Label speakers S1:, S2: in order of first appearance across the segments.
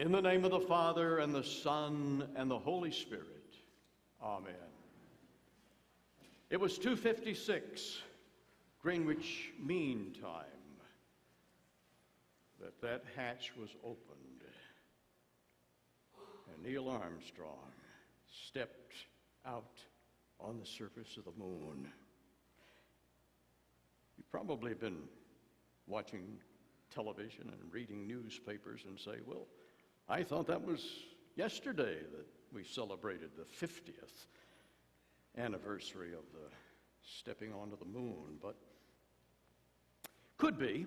S1: In the name of the Father, and the Son, and the Holy Spirit. Amen. It was 2:56, Greenwich Mean Time, that hatch was opened, and Neil Armstrong stepped out on the surface of the moon. You've probably been watching television and reading newspapers and say, well, I thought that was yesterday that we celebrated the 50th anniversary of the stepping onto the moon. But could be,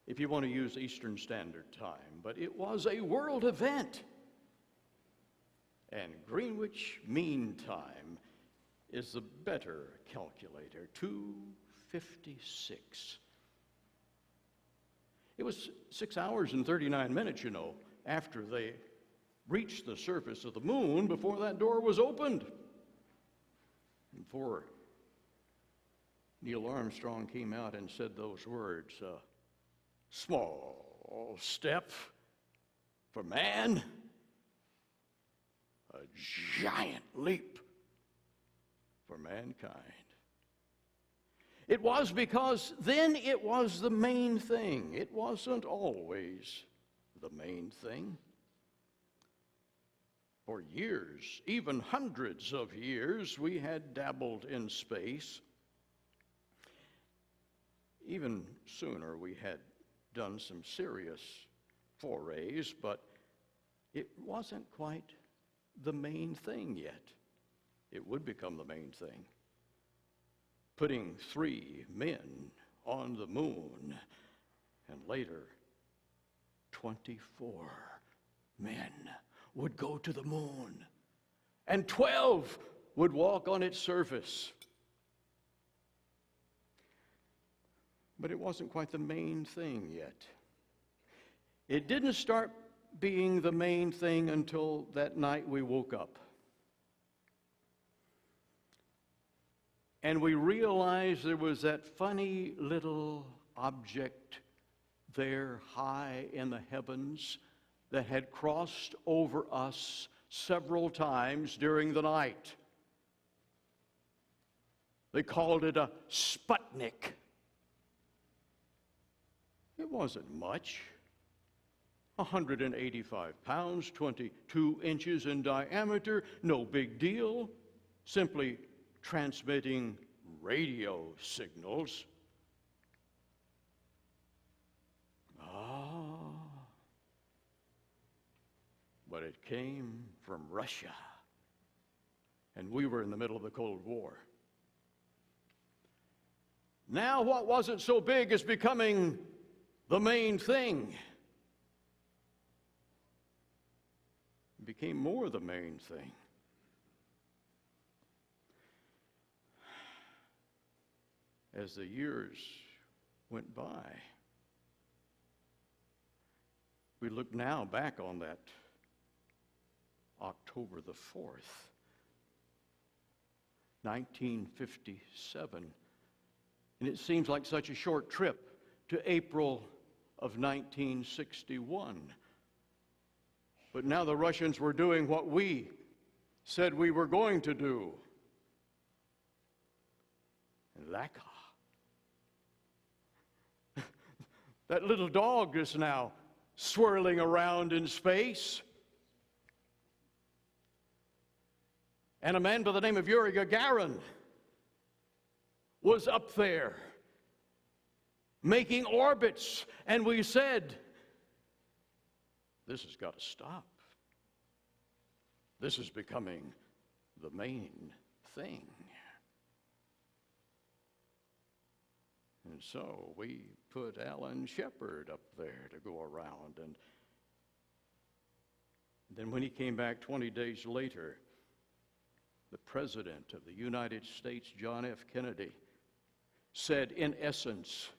S1: if you want to use Eastern Standard Time, but it was a world event. And Greenwich Mean Time is the better calculator, 2:56. It was 6 hours and 39 minutes, after they reached the surface of the moon before that door was opened. And before Neil Armstrong came out and said those words, small step for man, a giant leap for mankind. It was because then it was the main thing. It wasn't always the main thing. For years, even hundreds of years, we had dabbled in space. Even sooner, we had done some serious forays, but it wasn't quite the main thing yet. It would become the main thing. Putting 3 men on the moon, and later 24 men would go to the moon, and 12 would walk on its surface. But it wasn't quite the main thing yet. It didn't start being the main thing until that night we woke up. And we realized there was that funny little object there high in the heavens that had crossed over us several times during the night. They called it a Sputnik. It wasn't much. 185 pounds, 22 inches in diameter, no big deal. Simply transmitting radio signals. But it came from Russia, and we were in the middle of the Cold War. Now what wasn't so big is becoming the main thing. It became more the main thing. As the years went by, we look now back on that October the 4th, 1957, and it seems like such a short trip to April of 1961. But now the Russians were doing what we said we were going to do. Laka. That little dog is now swirling around in space. And a man by the name of Yuri Gagarin was up there making orbits. And we said, this has got to stop. This is becoming the main thing. And so we put Alan Shepard up there to go around. And then when he came back 20 days later, the President of the United States, John F. Kennedy, said, in essence,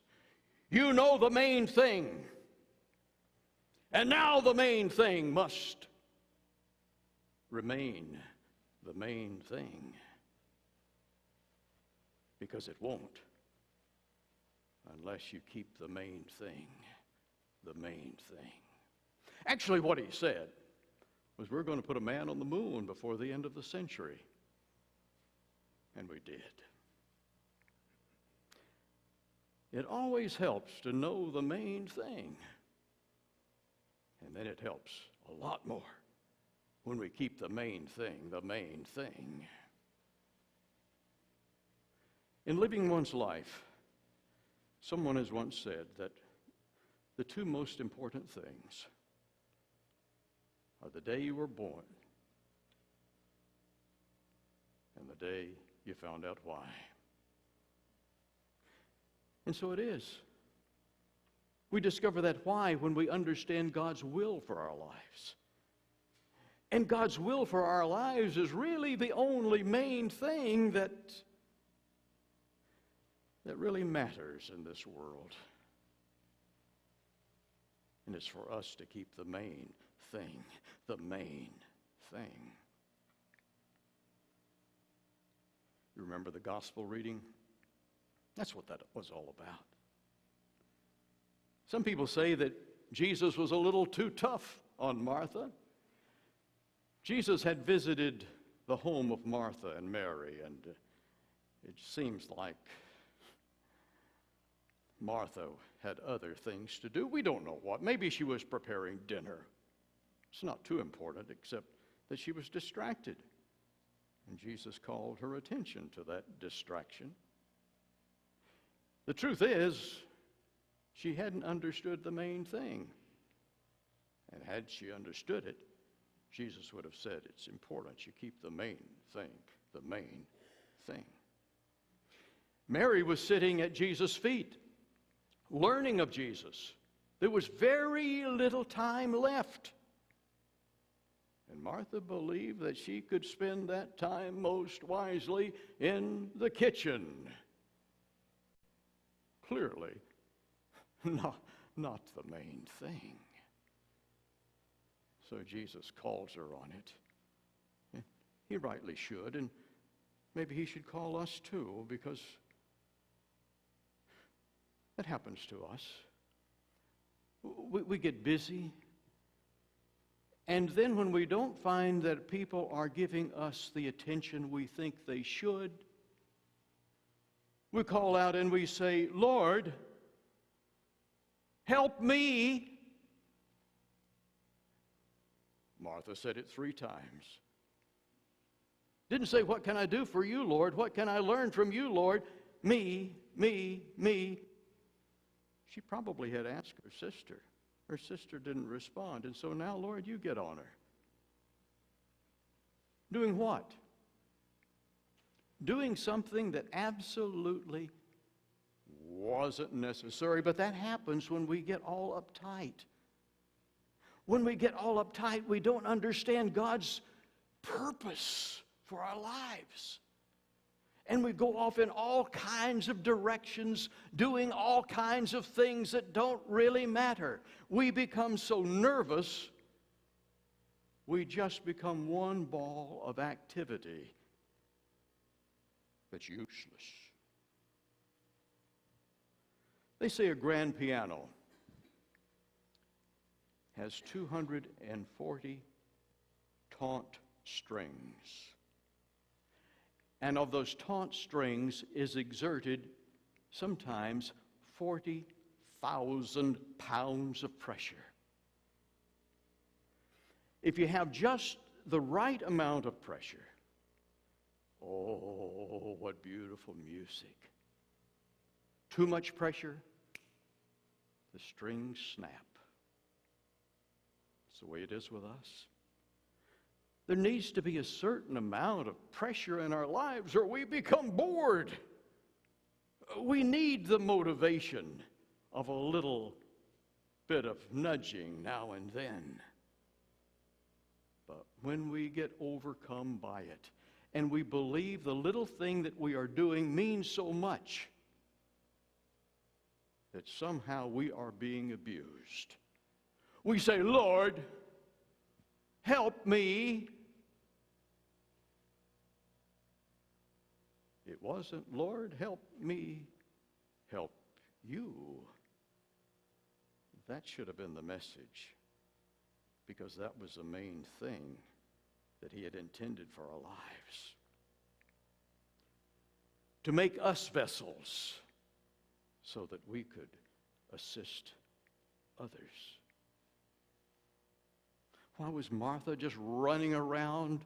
S1: you know the main thing. And now the main thing must remain the main thing. Because it won't unless you keep the main thing the main thing. Actually, what he said was, we're going to put a man on the moon before the end of the century. And we did. It always helps to know the main thing. And then it helps a lot more when we keep the main thing the main thing. In living one's life, someone has once said that the two most important things are the day you were born and the day you found out why. And so it is. We discover that why when we understand God's will for our lives. And God's will for our lives is really the only main thing that really matters in this world. And it's for us to keep the main thing, the main thing. You remember the gospel reading? That's what that was all about. Some people say that Jesus was a little too tough on Martha. Jesus had visited the home of Martha and Mary, and it seems like Martha had other things to do. We don't know what. Maybe she was preparing dinner. It's not too important, except that she was distracted. And Jesus called her attention to that distraction. The truth is, she hadn't understood the main thing. And had she understood it, Jesus would have said, it's important you keep the main thing, the main thing. Mary was sitting at Jesus' feet, learning of Jesus. There was very little time left. And Martha believed that she could spend that time most wisely in the kitchen. Clearly, not the main thing. So Jesus calls her on it. He rightly should, and maybe he should call us too, because that happens to us. We get busy, and then when we don't find that people are giving us the attention we think they should, we call out and we say, Lord, help me. Martha said it 3 times. Didn't say, what can I do for you, Lord? What can I learn from you, Lord? Me, me, me. She probably had asked her sister. Her sister didn't respond, and so now, Lord, you get on her. Doing what? Doing something that absolutely wasn't necessary, but that happens when we get all uptight. When we get all uptight, we don't understand God's purpose for our lives. And we go off in all kinds of directions, doing all kinds of things that don't really matter. We become so nervous, we just become one ball of activity that's useless. They say a grand piano has 240 taut strings. And of those taut strings is exerted sometimes 40,000 pounds of pressure. If you have just the right amount of pressure, oh, what beautiful music. Too much pressure, the strings snap. It's the way it is with us. There needs to be a certain amount of pressure in our lives or we become bored. We need the motivation of a little bit of nudging now and then. But when we get overcome by it and we believe the little thing that we are doing means so much that somehow we are being abused, we say, Lord, help me. It wasn't, Lord, help me, help you. That should have been the message. because that was the main thing that he had intended for our lives. To make us vessels so that we could assist others. Why was Martha just running around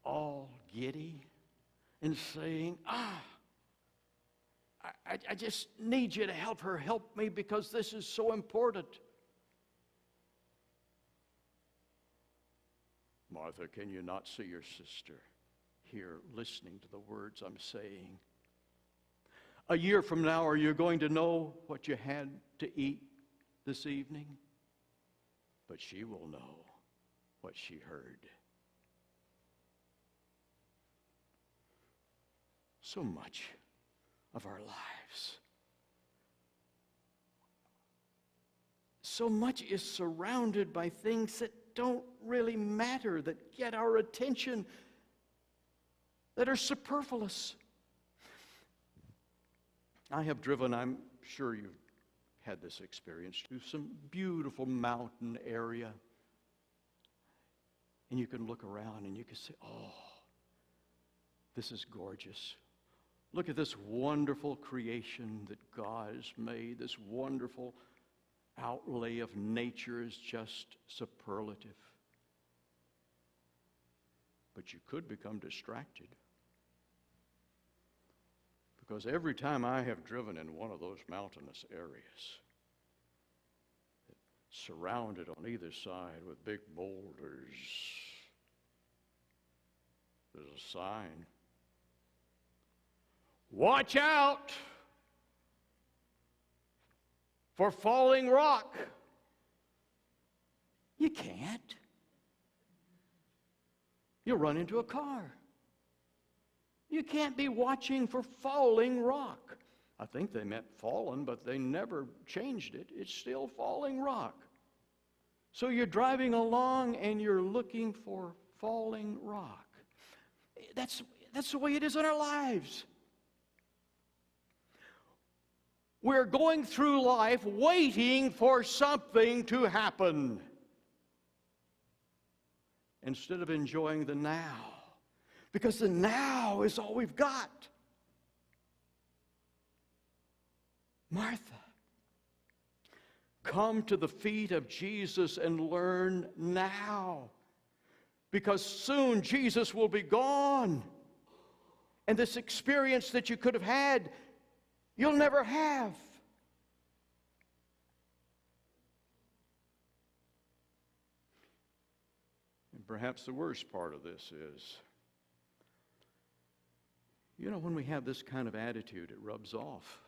S1: all giddy and saying, I just need you to help her help me because this is so important? Martha, can you not see your sister here listening to the words I'm saying? A year from now, are you going to know what you had to eat this evening? But she will know what she heard. So much of our lives, so much is surrounded by things that don't really matter, that get our attention, that are superfluous. I have driven, I'm sure you've had this experience, through some beautiful mountain area. And you can look around and you can say, oh, this is gorgeous. Look at this wonderful creation that God has made. This wonderful outlay of nature is just superlative. But you could become distracted. Because every time I have driven in one of those mountainous areas, surrounded on either side with big boulders, there's a sign. Watch out for falling rock. You can't. You'll run into a car. You can't be watching for falling rock. I think they meant fallen, but they never changed it. It's still falling rock. So you're driving along and you're looking for falling rock. That's the way it is in our lives. We're going through life waiting for something to happen instead of enjoying the now. Because the now is all we've got. Martha, come to the feet of Jesus and learn now. Because soon Jesus will be gone. And this experience that you could have had, you'll never have. And perhaps the worst part of this is, you know, when we have this kind of attitude, it rubs off.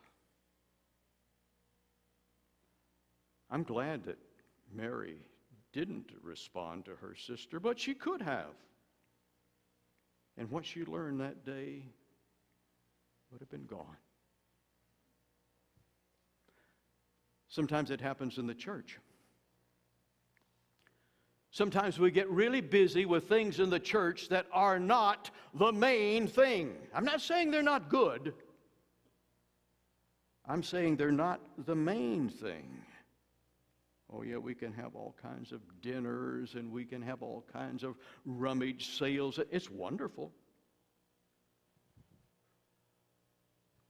S1: I'm glad that Mary didn't respond to her sister, but she could have. And what she learned that day would have been gone. Sometimes it happens in the church. Sometimes we get really busy with things in the church that are not the main thing. I'm not saying they're not good. I'm saying they're not the main thing. Oh yeah, we can have all kinds of dinners and we can have all kinds of rummage sales. It's wonderful.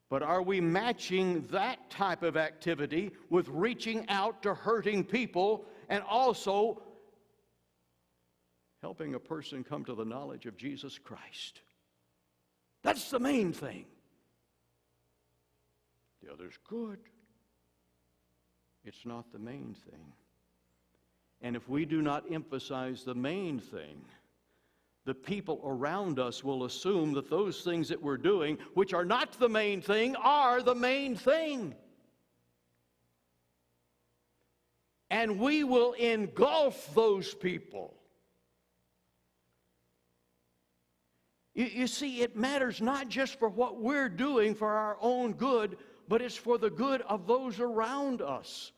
S1: But are we matching that type of activity with reaching out to hurting people and also helping a person come to the knowledge of Jesus Christ? That's the main thing. The other's good. It's not the main thing. And if we do not emphasize the main thing, the people around us will assume that those things that we're doing, which are not the main thing, are the main thing. And we will engulf those people. You see, it matters not just for what we're doing for our own good, but it's for the good of those around us.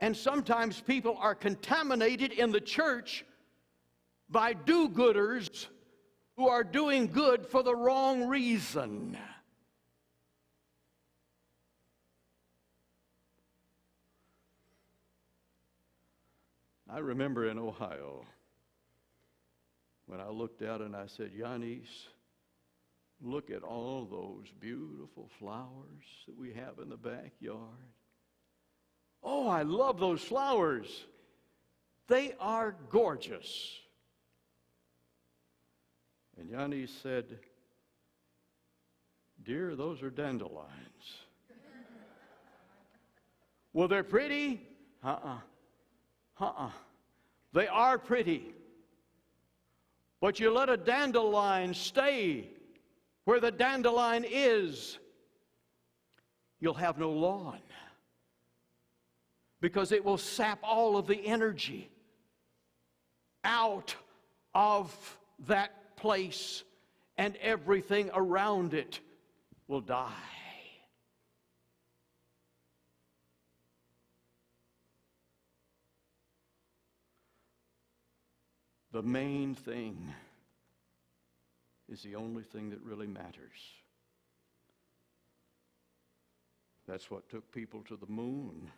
S1: And sometimes people are contaminated in the church by do-gooders who are doing good for the wrong reason. I remember in Ohio when I looked out and I said, Yanis, look at all those beautiful flowers that we have in the backyard. Oh, I love those flowers. They are gorgeous. And Yanis said, dear, those are dandelions. Well, they're pretty. They are pretty. But you let a dandelion stay where the dandelion is, you'll have no lawn. Because it will sap all of the energy out of that place, and everything around it will die. The main thing is the only thing that really matters. That's what took people to the moon.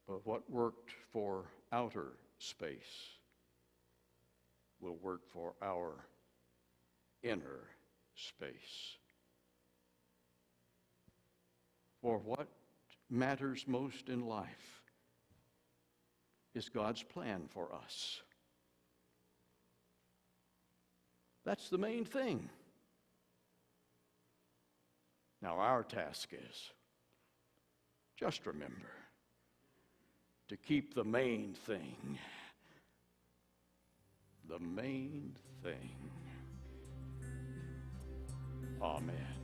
S1: But what worked for outer space will work for our inner space. For what matters most in life is God's plan for us. That's the main thing. Now our task is just remember to keep the main thing. The main thing. Amen.